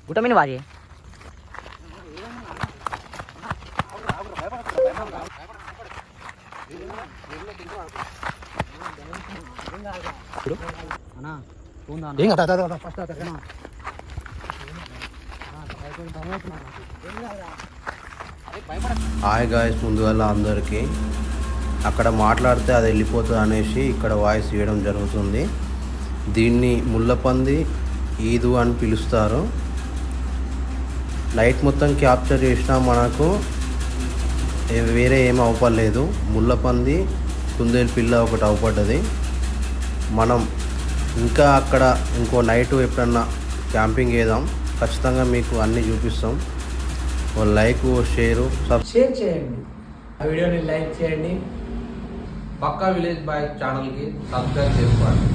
గుట్టమీన వారి hi guys, ముందుగా అందరికీ అక్కడ మాట్లాడితే అది వెళ్ళిపోతుంది అనేసి ఇక్కడ వాయిస్ ఇవ్వడం జరుగుతుంది. దీన్ని ముళ్ళపంది ఈదు అని పిలుస్తారు. లైట్ మొత్తం క్యాప్చర్ చేసినా మనకు వేరే ఏం అవపడలేదు. ముళ్ళపంది కుందేలు పిల్ల ఒకటి అవపడ్డది. మనం ఇంకా అక్కడ ఇంకో నైట్ ఎప్పుడన్నా క్యాంపింగ్ చేద్దాం, ఖచ్చితంగా మీకు అన్నీ చూపిస్తాం. ఓ లైక్, ఓ షేర్ చేయండి, ఆ వీడియోని లైక్ చేయండి. పక్కా విలేజ్ బాయ్ ఛానల్కి సబ్స్క్రైబ్ చేసుకోండి.